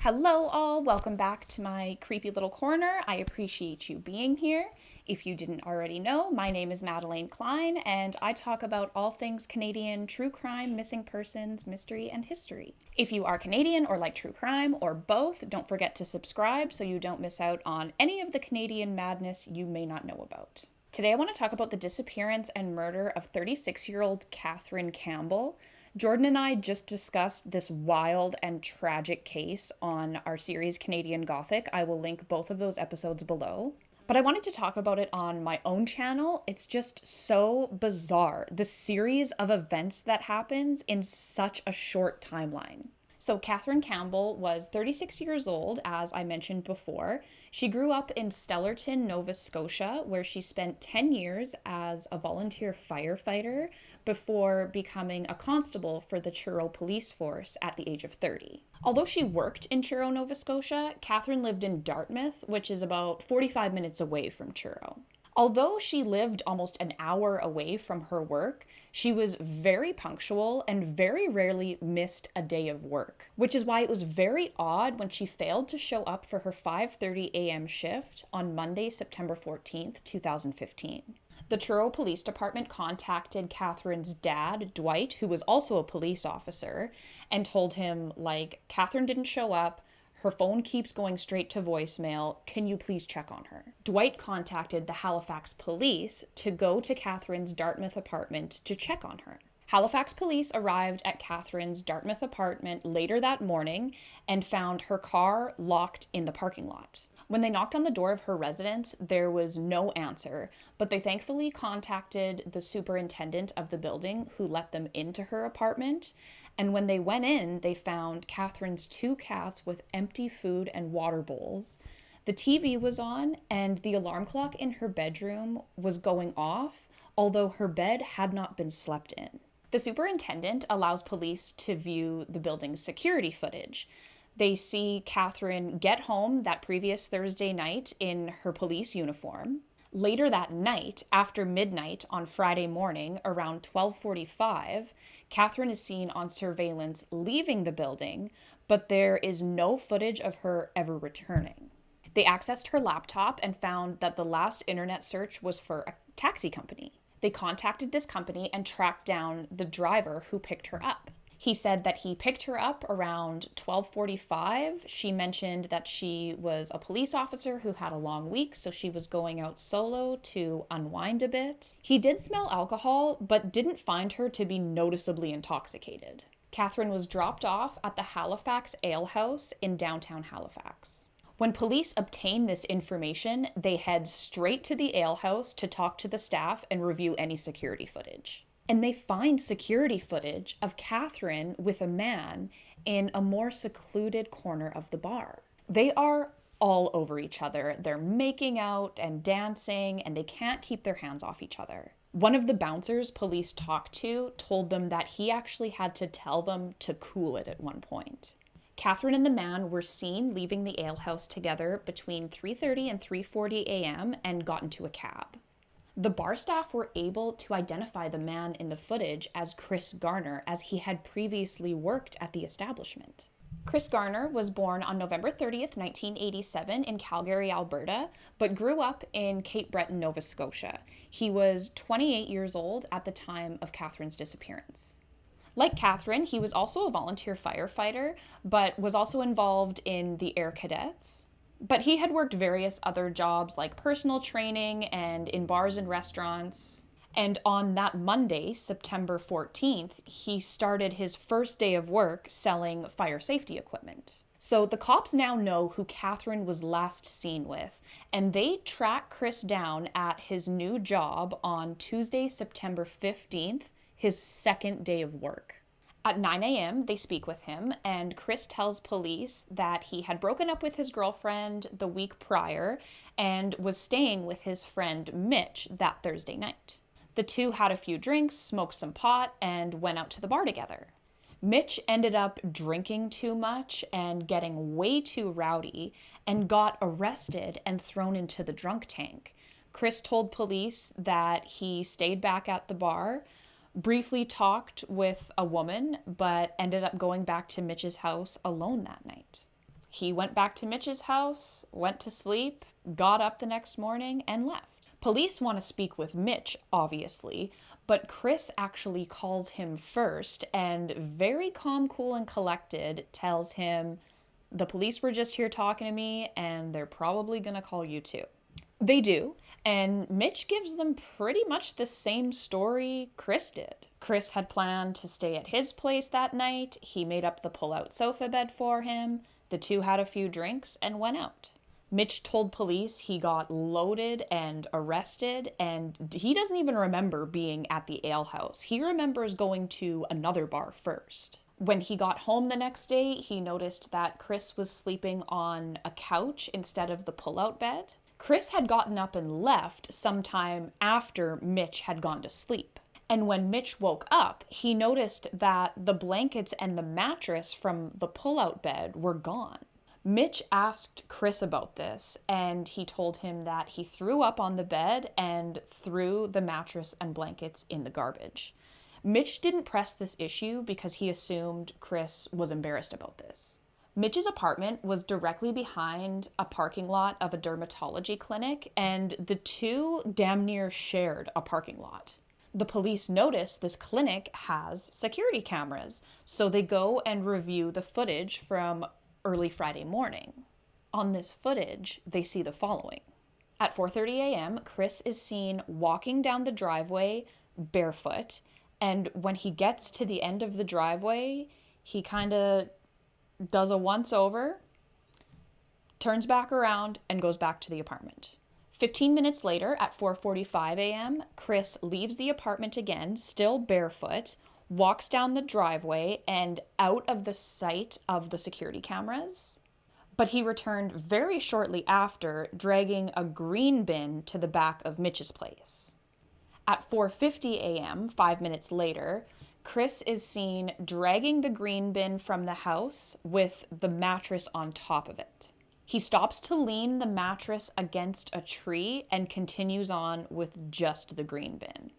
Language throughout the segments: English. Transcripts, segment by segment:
Hello all, welcome back to my creepy little corner. I appreciate you being here. If you didn't already know, my name is Madeleine Klein and I talk about all things Canadian true crime, missing persons, mystery, and history. If you are Canadian or like true crime or both, don't forget to subscribe so you don't miss out on any of the Canadian madness you may not know about. Today I want to talk about the disappearance and murder of 36-year-old Catherine Campbell. Jordan and I just discussed this wild and tragic case on our series Canadian Gothic. I will link both of those episodes below. But I wanted to talk about it on my own channel. It's just so bizarre, the series of events that happens in such a short timeline. So Catherine Campbell was 36 years old, as I mentioned before. She grew up in Stellarton, Nova Scotia, where she spent 10 years as a volunteer firefighter before becoming a constable for the Truro Police Force at the age of 30. Although she worked in Truro, Nova Scotia, Catherine lived in Dartmouth, which is about 45 minutes away from Truro. Although she lived almost an hour away from her work, she was very punctual and very rarely missed a day of work, which is why it was very odd when she failed to show up for her 5:30 a.m. shift on Monday, September 14th, 2015. The Truro Police Department contacted Catherine's dad, Dwight, who was also a police officer, and told him, Catherine didn't show up. Her phone keeps going straight to voicemail. Can you please check on her? Dwight contacted the Halifax police to go to Catherine's Dartmouth apartment to check on her. Halifax police arrived at Catherine's Dartmouth apartment later that morning and found her car locked in the parking lot. When they knocked on the door of her residence, there was no answer, but they thankfully contacted the superintendent of the building who let them into her apartment. And when they went in, they found Catherine's 2 cats with empty food and water bowls. The TV was on, and the alarm clock in her bedroom was going off, although her bed had not been slept in. The superintendent allows police to view the building's security footage. They see Catherine get home that previous Thursday night in her police uniform. Later that night, after midnight on Friday morning, around 12:45, Catherine is seen on surveillance leaving the building, but there is no footage of her ever returning. They accessed her laptop and found that the last internet search was for a taxi company. They contacted this company and tracked down the driver who picked her up. He said that he picked her up around 12:45. She mentioned that she was a police officer who had a long week, so she was going out solo to unwind a bit. He did smell alcohol, but didn't find her to be noticeably intoxicated. Catherine was dropped off at the Halifax Ale House in downtown Halifax. When police obtain this information, they head straight to the ale house to talk to the staff and review any security footage. And they find security footage of Catherine with a man in a more secluded corner of the bar. They are all over each other. They're making out and dancing, and they can't keep their hands off each other. One of the bouncers police talked to told them that he actually had to tell them to cool it at one point. Catherine and the man were seen leaving the alehouse together between 3:30 and 3:40 a.m. and got into a cab. The bar staff were able to identify the man in the footage as Chris Garnier, as he had previously worked at the establishment. Chris Garnier was born on November 30th, 1987 in Calgary, Alberta, but grew up in Cape Breton, Nova Scotia. He was 28 years old at the time of Catherine's disappearance. Like Catherine, he was also a volunteer firefighter, but was also involved in the Air Cadets. But he had worked various other jobs like personal training and in bars and restaurants. And on that Monday, September 14th, he started his first day of work selling fire safety equipment. So the cops now know who Catherine was last seen with, and they track Chris down at his new job on Tuesday, September 15th, his second day of work. At 9 a.m., they speak with him, and Chris tells police that he had broken up with his girlfriend the week prior and was staying with his friend Mitch that Thursday night. The two had a few drinks, smoked some pot, and went out to the bar together. Mitch ended up drinking too much and getting way too rowdy and got arrested and thrown into the drunk tank. Chris told police that he stayed back at the bar, briefly talked with a woman, but ended up going back to Mitch's house alone that night. He went back to Mitch's house, went to sleep, got up the next morning, and left. Police want to speak with Mitch, obviously, but Chris actually calls him first and, very calm, cool, and collected, tells him, "The police were just here talking to me, and they're probably gonna call you too." They do, and Mitch gives them pretty much the same story Chris did. Chris had planned to stay at his place that night. He made up the pull-out sofa bed for him. The two had a few drinks and went out. Mitch told police he got loaded and arrested, and he doesn't even remember being at the ale house. He remembers going to another bar first. When he got home the next day, he noticed that Chris was sleeping on a couch instead of the pull-out bed. Chris had gotten up and left sometime after Mitch had gone to sleep. And when Mitch woke up, he noticed that the blankets and the mattress from the pull-out bed were gone. Mitch asked Chris about this, and he told him that he threw up on the bed and threw the mattress and blankets in the garbage. Mitch didn't press this issue because he assumed Chris was embarrassed about this. Mitch's apartment was directly behind a parking lot of a dermatology clinic, and the two damn near shared a parking lot. The police notice this clinic has security cameras, so they go and review the footage from early Friday morning. On this footage, they see the following. At 4:30 a.m., Chris is seen walking down the driveway barefoot, and when he gets to the end of the driveway, he kind of does a once-over, turns back around, and goes back to the apartment. 15 minutes later, at 4:45 a.m., Chris leaves the apartment again, still barefoot, walks down the driveway and out of the sight of the security cameras. But he returned very shortly after, dragging a green bin to the back of Mitch's place. At 4:50 a.m., 5 minutes later, Chris is seen dragging the green bin from the house with the mattress on top of it. He stops to lean the mattress against a tree and continues on with just the green bin.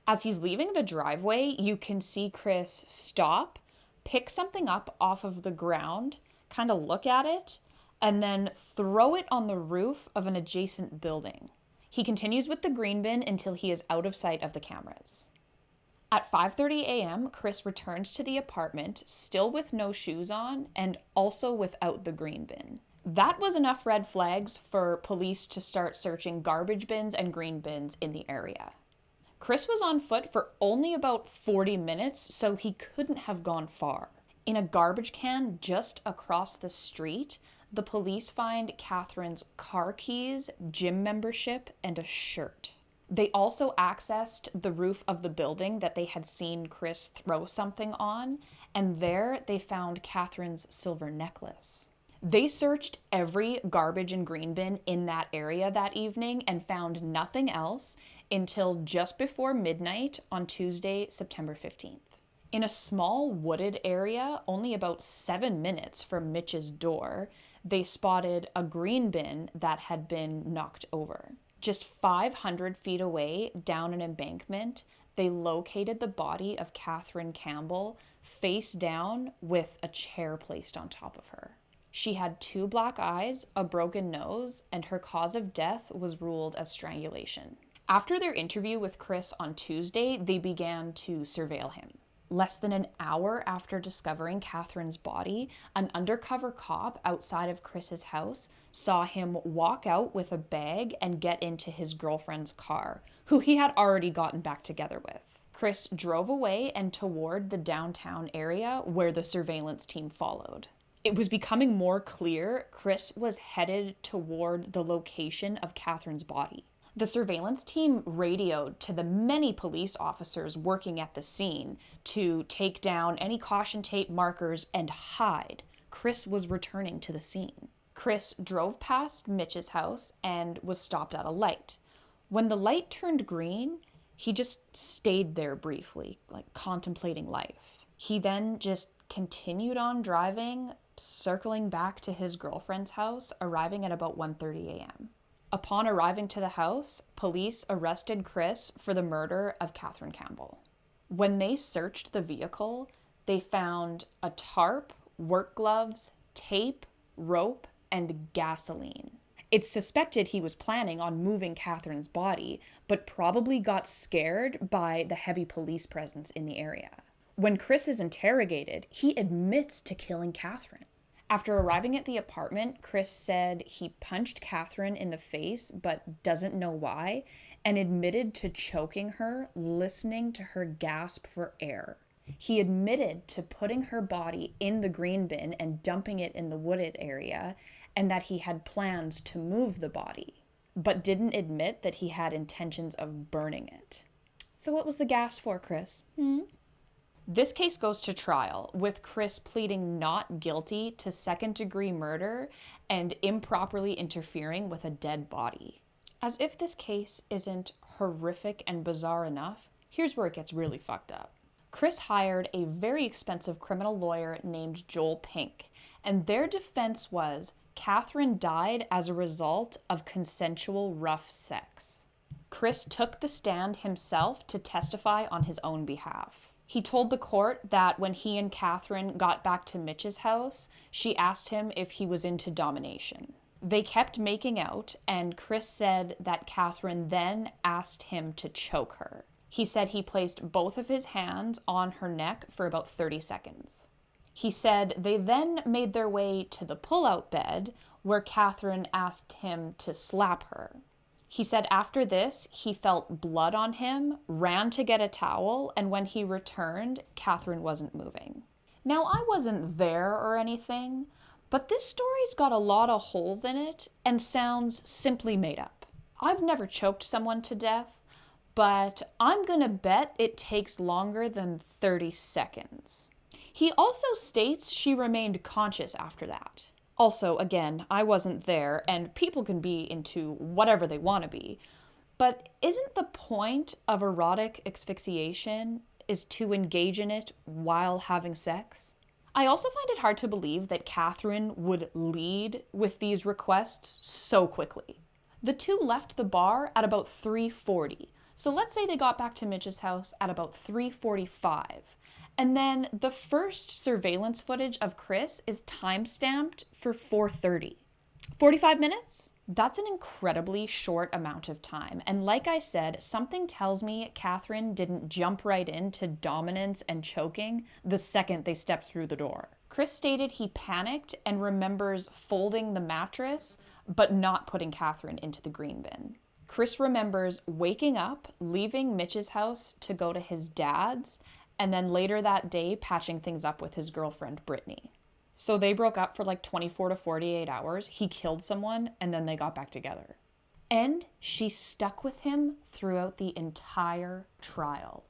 As he's leaving the driveway, you can see Chris stop, pick something up off of the ground, kind of look at it, and then throw it on the roof of an adjacent building. He continues with the green bin until he is out of sight of the cameras. At 5:30 a.m., Chris returns to the apartment, still with no shoes on, and also without the green bin. That was enough red flags for police to start searching garbage bins and green bins in the area. Chris was on foot for only about 40 minutes, so he couldn't have gone far. In a garbage can just across the street, the police find Catherine's car keys, gym membership, and a shirt. They also accessed the roof of the building that they had seen Chris throw something on, and there they found Catherine's silver necklace. They searched every garbage and green bin in that area that evening and found nothing else until just before midnight on Tuesday, September 15th. In a small wooded area, only about 7 minutes from Mitch's door, they spotted a green bin that had been knocked over. Just 500 feet away, down an embankment, they located the body of Catherine Campbell face down with a chair placed on top of her. She had 2 black eyes, a broken nose, and her cause of death was ruled as strangulation. After their interview with Chris on Tuesday, they began to surveil him. Less than an hour after discovering Catherine's body, an undercover cop outside of Chris's house saw him walk out with a bag and get into his girlfriend's car, who he had already gotten back together with. Chris drove away and toward the downtown area where the surveillance team followed. It was becoming more clear Chris was headed toward the location of Catherine's body. The surveillance team radioed to the many police officers working at the scene to take down any caution tape markers and hide. Chris was returning to the scene. Chris drove past Mitch's house and was stopped at a light. When the light turned green, he just stayed there briefly, like contemplating life. He then just continued on driving, circling back to his girlfriend's house, arriving at about 1:30 a.m. Upon arriving to the house, police arrested Chris for the murder of Catherine Campbell. When they searched the vehicle, they found a tarp, work gloves, tape, rope, and gasoline. It's suspected he was planning on moving Catherine's body, but probably got scared by the heavy police presence in the area. When Chris is interrogated, he admits to killing Catherine. After arriving at the apartment, Chris said he punched Catherine in the face, but doesn't know why, and admitted to choking her, listening to her gasp for air. He admitted to putting her body in the green bin and dumping it in the wooded area, and that he had plans to move the body, but didn't admit that he had intentions of burning it. So what was the gas for, Chris? This case goes to trial, with Chris pleading not guilty to second-degree murder and improperly interfering with a dead body. As if this case isn't horrific and bizarre enough, here's where it gets really fucked up. Chris hired a very expensive criminal lawyer named Joel Pink, and their defense was Catherine died as a result of consensual rough sex. Chris took the stand himself to testify on his own behalf. He told the court that when he and Catherine got back to Mitch's house, she asked him if he was into domination. They kept making out, and Chris said that Catherine then asked him to choke her. He said he placed both of his hands on her neck for about 30 seconds. He said they then made their way to the pull-out bed, where Catherine asked him to slap her. He said after this, he felt blood on him, ran to get a towel, and when he returned, Catherine wasn't moving. Now, I wasn't there or anything, but this story's got a lot of holes in it and sounds simply made up. I've never choked someone to death, but I'm gonna bet it takes longer than 30 seconds. He also states she remained conscious after that. Also, again, I wasn't there, and people can be into whatever they want to be, but isn't the point of erotic asphyxiation is to engage in it while having sex? I also find it hard to believe that Catherine would lead with these requests so quickly. The two left the bar at about 3:40, so let's say they got back to Mitch's house at about 3:45. And then the first surveillance footage of Chris is time-stamped for 4:30. 45 minutes? That's an incredibly short amount of time. And like I said, something tells me Catherine didn't jump right into dominance and choking the second they stepped through the door. Chris stated he panicked and remembers folding the mattress, but not putting Catherine into the green bin. Chris remembers waking up, leaving Mitch's house to go to his dad's, and then later that day patching things up with his girlfriend, Brittany. So they broke up for like 24 to 48 hours. He killed someone, and then they got back together. And she stuck with him throughout the entire trial.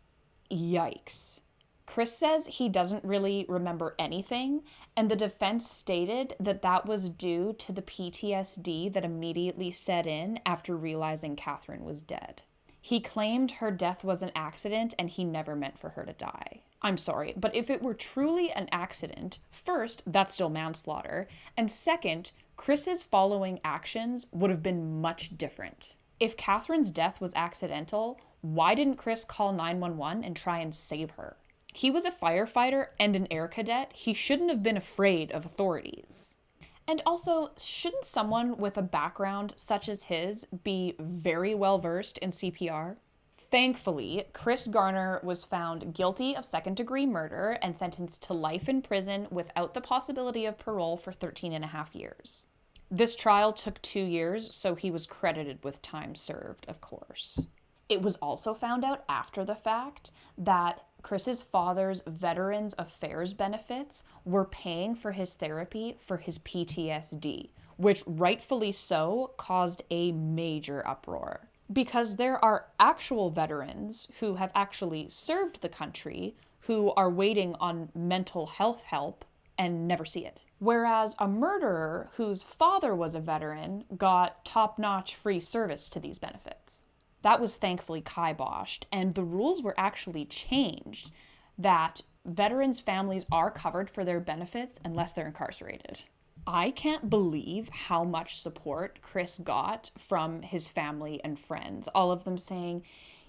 Yikes. Chris says he doesn't really remember anything, and the defense stated that that was due to the PTSD that immediately set in after realizing Catherine was dead. He claimed her death was an accident and he never meant for her to die. I'm sorry, but if it were truly an accident, first, that's still manslaughter, and second, Chris's following actions would have been much different. If Catherine's death was accidental, why didn't Chris call 911 and try and save her? He was a firefighter and an air cadet. He shouldn't have been afraid of authorities. And also, shouldn't someone with a background such as his be very well versed in CPR? Thankfully, Chris Garnier was found guilty of second-degree murder and sentenced to life in prison without the possibility of parole for 13 and a half years. This trial took 2 years, so he was credited with time served, of course. It was also found out after the fact that Chris's father's Veterans Affairs benefits were paying for his therapy for his PTSD, which rightfully so caused a major uproar. Because there are actual veterans who have actually served the country who are waiting on mental health help and never see it. Whereas a murderer whose father was a veteran got top-notch free service to these benefits. That was thankfully kiboshed, and the rules were actually changed that veterans' families are covered for their benefits unless they're incarcerated. I can't believe how much support Chris got from his family and friends, all of them saying,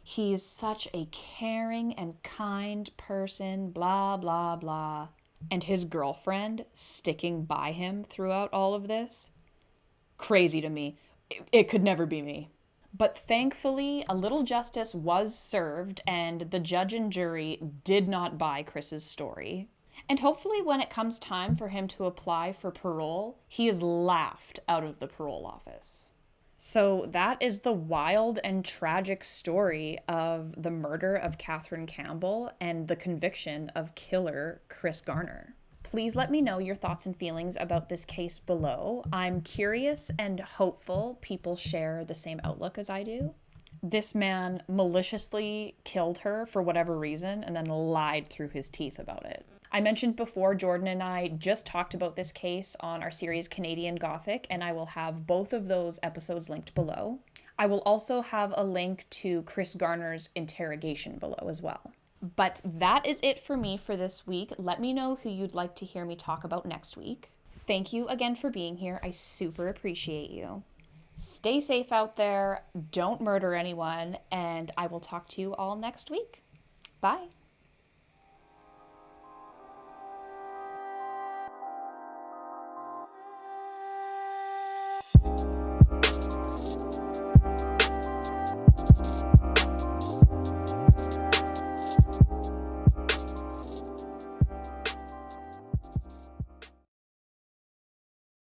he's such a caring and kind person, blah, blah, blah. and his girlfriend sticking by him throughout all of this. Crazy to me. It could never be me. But thankfully, a little justice was served, and the judge and jury did not buy Chris's story. And hopefully, when it comes time for him to apply for parole, he is laughed out of the parole office. So that is the wild and tragic story of the murder of Catherine Campbell and the conviction of killer Chris Garnier. Please let me know your thoughts and feelings about this case below. I'm curious and hopeful people share the same outlook as I do. This man maliciously killed her for whatever reason and then lied through his teeth about it. I mentioned before, Jordan and I just talked about this case on our series Canadian Gothic, and I will have both of those episodes linked below. I will also have a link to Chris Garner's interrogation below as well. But that is it for me for this week. Let me know who you'd like to hear me talk about next week. Thank you again for being here. I super appreciate you. Stay safe out there, don't murder anyone, and I will talk to you all next week. Bye.